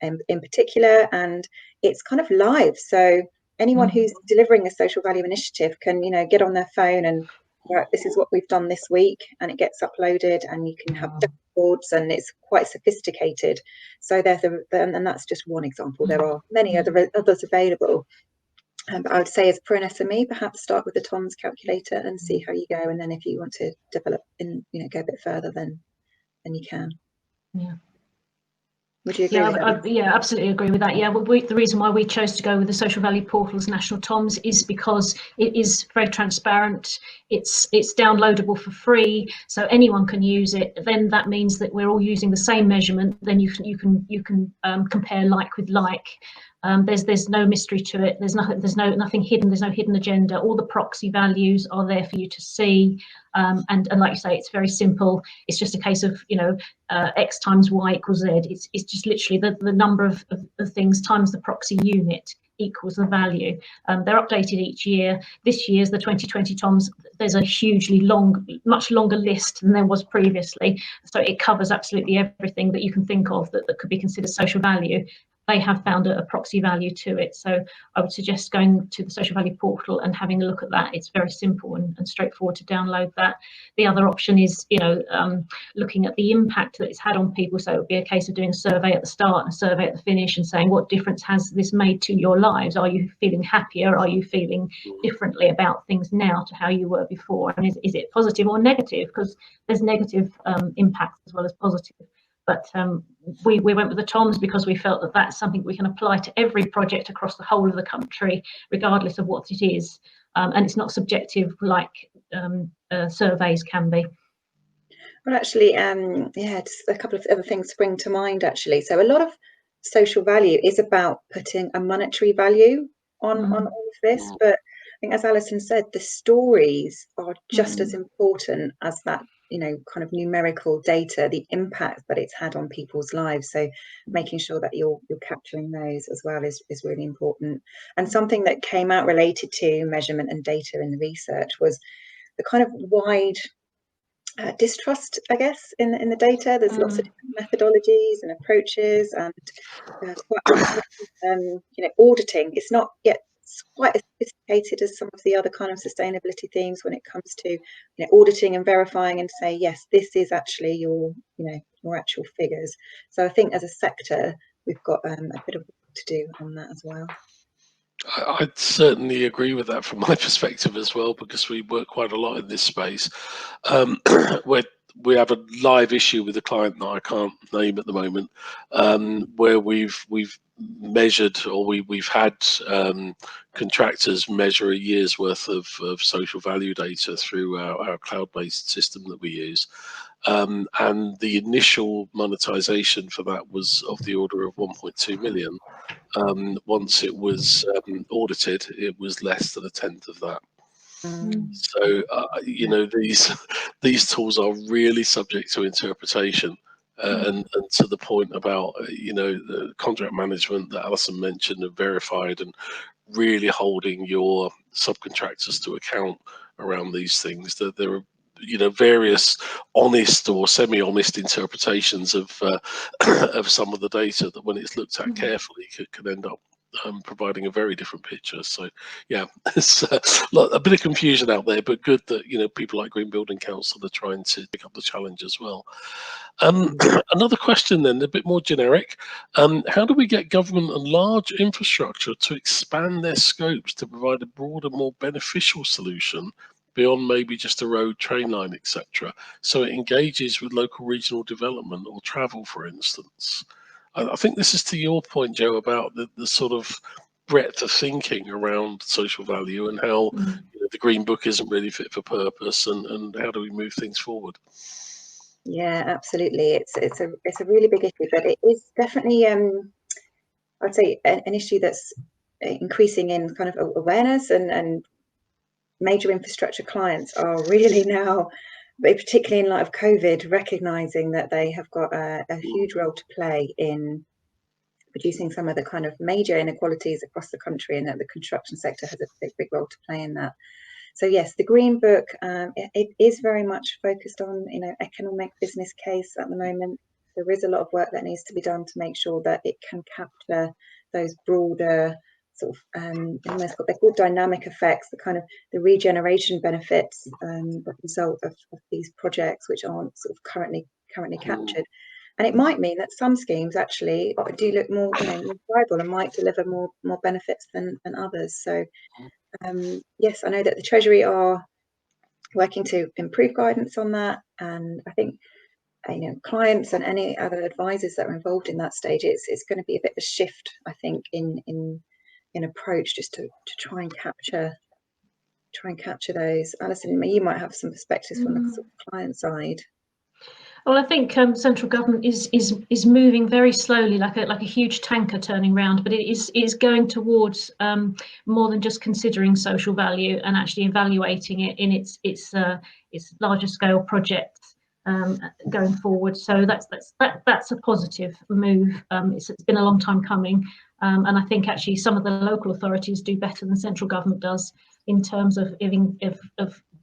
in particular, and it's kind of live. So anyone who's delivering a social value initiative can, get on their phone and, right, this is what we've done this week, and it gets uploaded, and you can have dashboards, and it's quite sophisticated. So and that's just one example. There are many others available. But I would say, as for an SME, perhaps start with the TOMS calculator and see how you go, and then if you want to develop and go a bit further, then you can. Yeah. Would you agree with that? Yeah, absolutely agree with that. Yeah, well, the reason why we chose to go with the Social Value Portal's National TOMS is because it is very transparent. It's downloadable for free, so anyone can use it. Then that means that we're all using the same measurement. Then you can compare like with like. There's no mystery to it. There's nothing hidden. There's no hidden agenda. All the proxy values are there for you to see. And like you say, it's very simple. It's just a case of X times Y equals Z. It's just literally the number of things times the proxy unit equals the value. They're updated each year. This year's the 2020 TOMS. There's a much longer list than there was previously. So it covers absolutely everything that you can think of that could be considered social value. They have found a proxy value to it. So I would suggest going to the Social Value Portal and having a look at that. It's very simple and straightforward to download that. The other option is, looking at the impact that it's had on people. So it would be a case of doing a survey at the start and a survey at the finish and saying, what difference has this made to your lives? Are you feeling happier? Are you feeling differently about things now to how you were before? And is it positive or negative? Because there's negative impacts as well as positive. But we went with the TOMS because we felt that that's something we can apply to every project across the whole of the country, regardless of what it is. And it's not subjective like surveys can be. Well, actually, yeah, just a couple of other things spring to mind, actually. So a lot of social value is about putting a monetary value on all of this. But I think, as Alison said, the stories are just as important as that, kind of numerical data, the impact that it's had on people's lives. So making sure that you're capturing those as well is really important. And something that came out related to measurement and data in the research was the kind of wide distrust, I guess, in the data. There's lots of different methodologies and approaches, and auditing. It's not yet quite as sophisticated as some of the other kind of sustainability themes when it comes to auditing and verifying and say, yes, this is actually your actual figures. So I think as a sector, we've got a bit of work to do on that as well. I'd certainly agree with that from my perspective as well, because we work quite a lot in this space, where we have a live issue with a client that I can't name at the moment, where we've measured, or we've had contractors measure a year's worth of social value data through our cloud-based system that we use. And the initial monetization for that was of the order of 1.2 million. Once it was audited, it was less than a tenth of that. So these tools are really subject to interpretation, and to the point about the contract management that Alison mentioned, and verified, and really holding your subcontractors to account around these things. That there are various honest or semi-honest interpretations of of some of the data that, when it's looked at carefully, could end up providing a very different picture. So yeah, it's a bit of confusion out there, but good that people like Green Building Council are trying to pick up the challenge as well. Another question then, a bit more generic. How do we get government and large infrastructure to expand their scopes to provide a broader, more beneficial solution beyond maybe just a road, train line, etc., so it engages with local regional development or travel, for instance? I think this is to your point, Joe, about the sort of breadth of thinking around social value, and how the Green Book isn't really fit for purpose, and how do we move things forward? Yeah, absolutely. It's a really big issue, but it is definitely I'd say an issue that's increasing in kind of awareness, and major infrastructure clients are really now, particularly in light of COVID, recognizing that they have got a huge role to play in reducing some of the kind of major inequalities across the country, and that the construction sector has a big role to play in that. So yes, the Green Book, it is very much focused on economic business case at the moment. There is a lot of work that needs to be done to make sure that it can capture those broader sort of almost what they're called dynamic effects, the kind of the regeneration benefits that result of these projects, which aren't sort of currently captured. And it might mean that some schemes actually do look more more viable and might deliver more benefits than others. So yes, I know that the Treasury are working to improve guidance on that, and I think clients and any other advisors that are involved in that stage, it's going to be a bit of a shift, I think, in approach, just to try and capture those. Alison, you might have some perspectives from the sort of client side. Well, I think central government is moving very slowly, like a huge tanker turning round, but it is going towards more than just considering social value and actually evaluating it in its larger scale projects going forward. So that's a positive move. It's been a long time coming, and I think actually some of the local authorities do better than central government does in terms of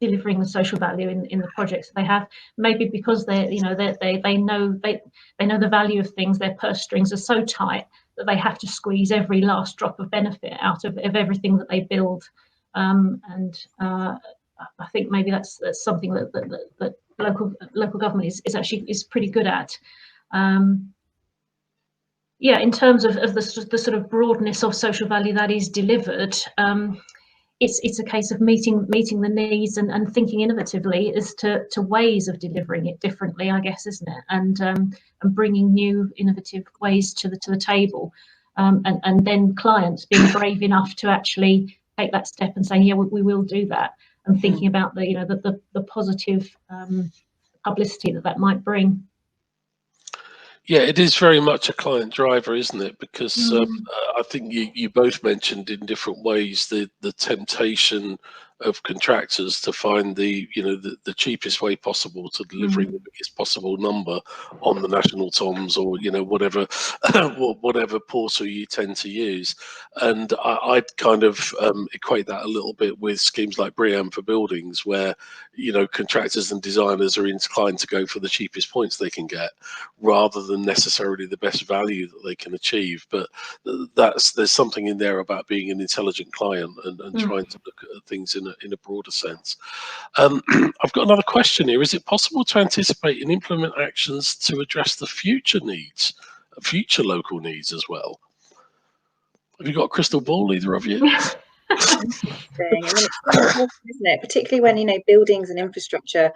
delivering the social value in the projects they have. Maybe because they know the value of things. Their purse strings are so tight that they have to squeeze every last drop of benefit out of everything that they build. And I think maybe that's something that local government is pretty good at. Yeah, in terms of the sort of broadness of social value that is delivered, it's a case of meeting the needs and thinking innovatively as to ways of delivering it differently, I guess, isn't it? And bringing new innovative ways to the table, and then clients being brave enough to actually take that step and saying, yeah, we will do that, and thinking about the positive publicity that might bring. Yeah, it is very much a client driver, isn't it? Because I think you both mentioned in different ways the temptation of contractors to find the cheapest way possible to delivering the biggest possible number on the national toms, or whatever whatever portal you tend to use. And I'd kind of equate that a little bit with schemes like BREEAM for buildings, where contractors and designers are inclined to go for the cheapest points they can get, rather than necessarily the best value that they can achieve. But there's something in there about being an intelligent client and trying to look at things in a broader sense. I've got another question here. Is it possible to anticipate and implement actions to address the future needs, future local needs as well? Have you got a crystal ball, either of you? Interesting. I mean, it's really important, isn't it? Particularly when buildings and infrastructure.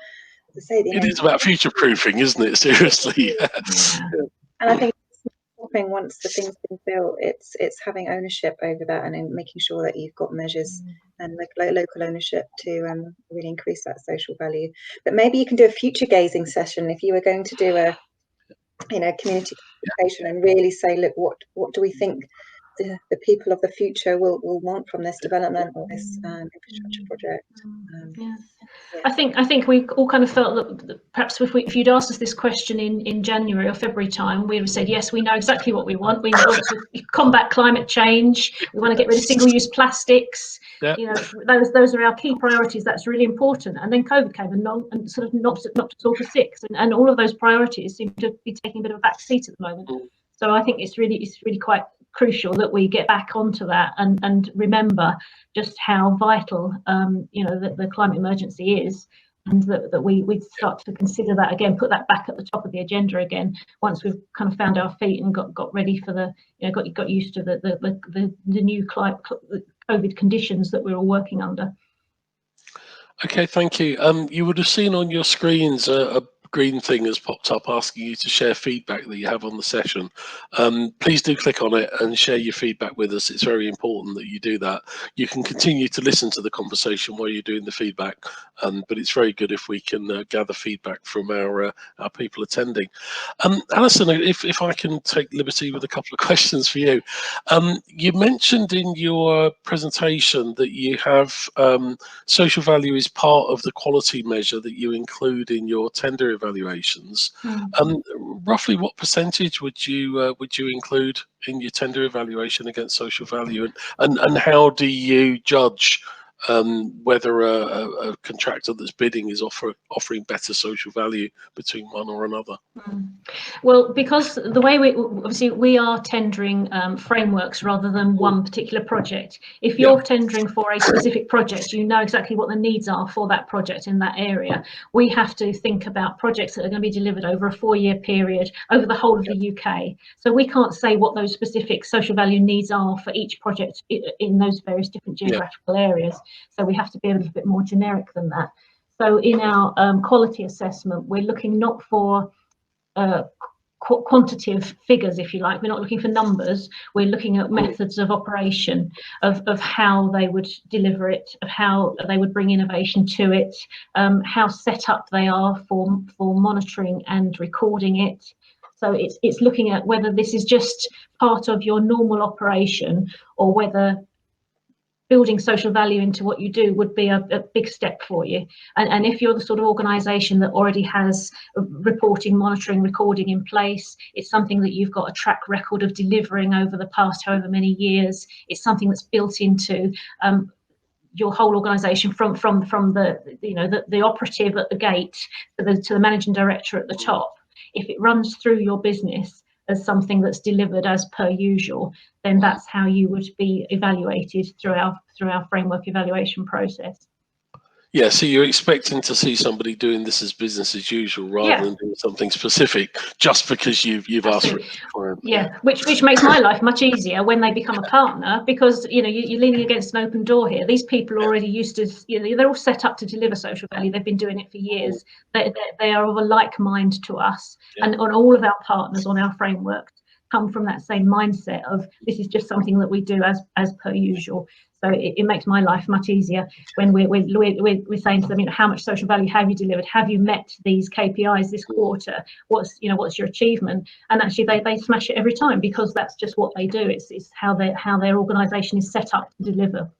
To say, It is about future proofing, isn't it? Seriously. Yeah. And I think once the thing's been built, it's having ownership over that, and then making sure that you've got measures and local ownership to really increase that social value. But maybe you can do a future gazing session if you were going to do a community consultation and really say, look, what do we think the people of the future will want from this development or this infrastructure project? I think we all kind of felt that perhaps if you'd asked us this question in January or February time, we'd have said, yes, we know exactly what we want. We want to combat climate change. We want to get rid of single-use plastics. Yeah. Those are our key priorities. That's really important. And then COVID came and sort of knocked us all for six. And all of those priorities seem to be taking a bit of a back seat at the moment. So I think it's really quite crucial that we get back onto that and remember just how vital the climate emergency is, and that we start to consider that again, put that back at the top of the agenda again once we've kind of found our feet and got ready for got used to the new COVID conditions that we're all working under. Okay, thank you. You would have seen on your screens a green thing has popped up asking you to share feedback that you have on the session. Please do click on it and share your feedback with us. It's very important that you do that. You can continue to listen to the conversation while you're doing the feedback, but it's very good if we can gather feedback from our people attending. Alison, if I can take liberty with a couple of questions for you. You mentioned in your presentation that you have social value is part of the quality measure that you include in your tender evaluations. Roughly what percentage would you include in your tender evaluation against social value, and how do you judge whether a contractor that's bidding is offering better social value between one or another? Well, because the way we are tendering frameworks rather than one particular project. If you're tendering for a specific project, you know exactly what the needs are for that project in that area. We have to think about projects that are going to be delivered over a 4-year period over the whole of the UK. So we can't say what those specific social value needs are for each project in those various different geographical areas. So we have to be a little bit more generic than that. So in our quality assessment, we're looking not for quantitative figures, if you like. We're not looking for numbers. We're looking at methods of operation, of how they would deliver it, of how they would bring innovation to it, how set up they are for monitoring and recording it. So it's looking at whether this is just part of your normal operation, or whether building social value into what you do would be a big step for you. And if you're the sort of organisation that already has reporting, monitoring, recording in place, it's something that you've got a track record of delivering over the past however many years, it's something that's built into your whole organisation from the operative at the gate to the managing director at the top. If it runs through your business as something that's delivered as per usual, then that's how you would be evaluated through our framework evaluation process. Yeah, so you're expecting to see somebody doing this as business as usual rather than doing something specific just because you've asked for it. Yeah, which makes my life much easier when they become a partner, because you're leaning against an open door here. These people are already used to, they're all set up to deliver social value. They've been doing it for years. They are of a like mind to us, and on all of our partners on our framework come from that same mindset of this is just something that we do as per usual. So it makes my life much easier when we're saying to them, you know, how much social value have you delivered? Have you met these KPIs this quarter? What's your achievement? And actually they smash it every time, because that's just what they do. It's how their organisation is set up to deliver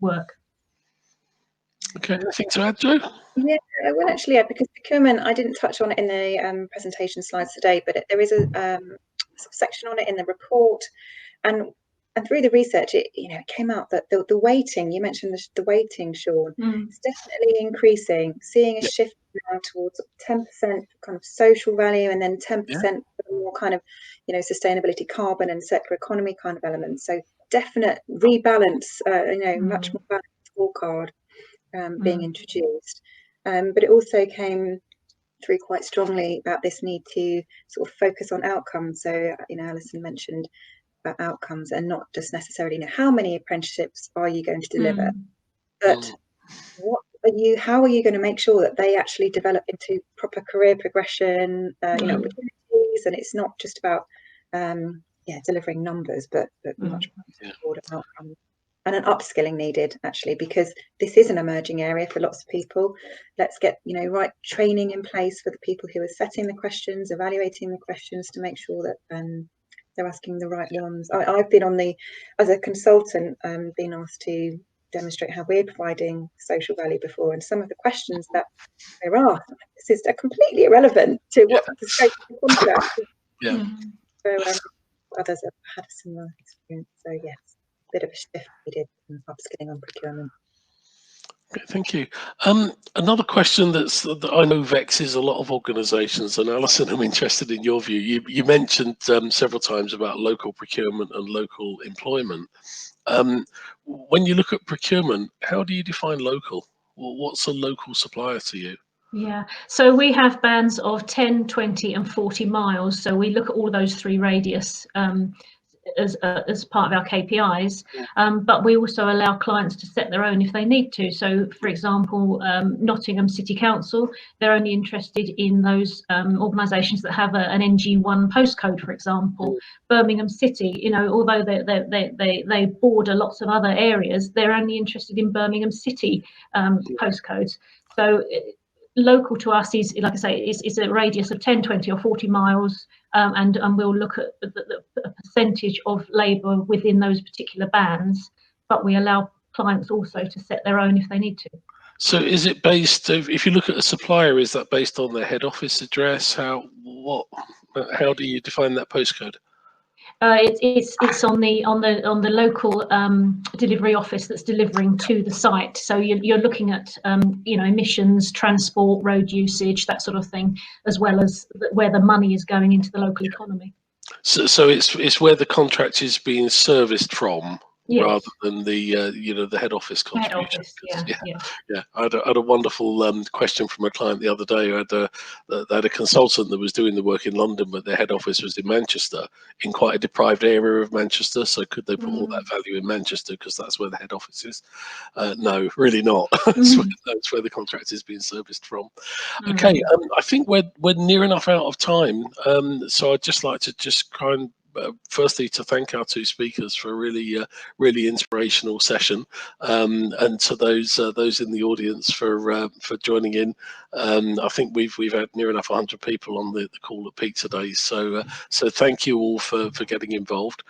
work. Okay, anything to add, Jo? Yeah, well, actually, yeah, because procurement, I didn't touch on it in the presentation slides today, but there is a section on it in the report, and through the research, it came out that the weighting, you mentioned the weighting, Sean, it's definitely increasing. Seeing a shift now towards 10% kind of social value, and then 10% more kind of sustainability, carbon and circular economy kind of elements. So definite rebalance, much more balanced scorecard being introduced. But it also came through quite strongly about this need to sort of focus on outcomes. So, Alison mentioned about outcomes, and not just necessarily how many apprenticeships are you going to deliver, but how are you going to make sure that they actually develop into proper career progression, opportunities, and it's not just about delivering numbers, but much more broader outcomes. And an upskilling needed, actually, because this is an emerging area for lots of people. Let's get right training in place for the people who are setting the questions, evaluating the questions, to make sure that they're asking the right ones. I've been as a consultant, been asked to demonstrate how we're providing social value before, and some of the questions that they're asked, this is completely irrelevant to what the scope of the contract is. So others have had a similar experience. So yes, bit of a shift needed in upskilling on procurement. Okay, thank you. Another question that I know vexes a lot of organisations, and Alison, I'm interested in your view. You mentioned several times about local procurement and local employment. When you look at procurement, how do you define local? Well, what's a local supplier to you? Yeah, so we have bands of 10, 20 and 40 miles. So we look at all those three radius as part of our KPIs, but we also allow clients to set their own if they need to. So, for example, Nottingham City Council, they're only interested in those organisations that have an NG1 postcode, for example. Birmingham City, although they border lots of other areas, they're only interested in Birmingham City postcodes. So local to us is, like I say, is a radius of 10, 20 or 40 miles, and we'll look at the percentage of labour within those particular bands, but we allow clients also to set their own if they need to. So is it based, if you look at a supplier, is that based on their head office address? How do you define that postcode? It's on the local delivery office that's delivering to the site. So you're looking at emissions, transport, road usage, that sort of thing, as well as where the money is going into the local economy. So it's where the contract is being serviced from. Yes. Rather than the the head office contribution. Yeah. I had a wonderful question from a client the other day who had a consultant that was doing the work in London, but their head office was in Manchester, in quite a deprived area of Manchester. So could they put all that value in Manchester because that's where the head office is? No, really not. That's where the contract is being serviced from. Okay, I think we're near enough out of time. So I'd just like to try and firstly to thank our two speakers for a really inspirational session, and to those in the audience for joining in. I think we've had near enough 100 people on the call at peak today, so thank you all for getting involved.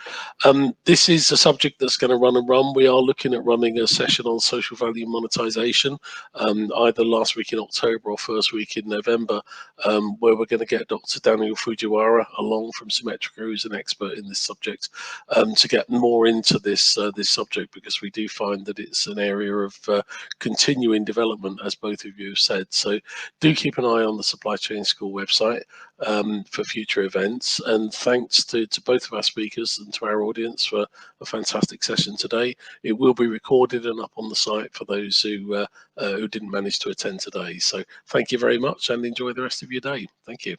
This is a subject that's going to run and run. We are looking at running a session on social value monetisation, either last week in October or first week in November, where we're going to get Dr. Daniel Fujiwara along from Symmetrica, who's an expert in this subject, to get more into this subject, because we do find that it's an area of continuing development, as both of you have said. So do keep an eye on the Supply Chain School website for future events. And thanks to both of our speakers and to our audience for a fantastic session today. It will be recorded and up on the site for those who didn't manage to attend today. So thank you very much, and enjoy the rest of your day. Thank you.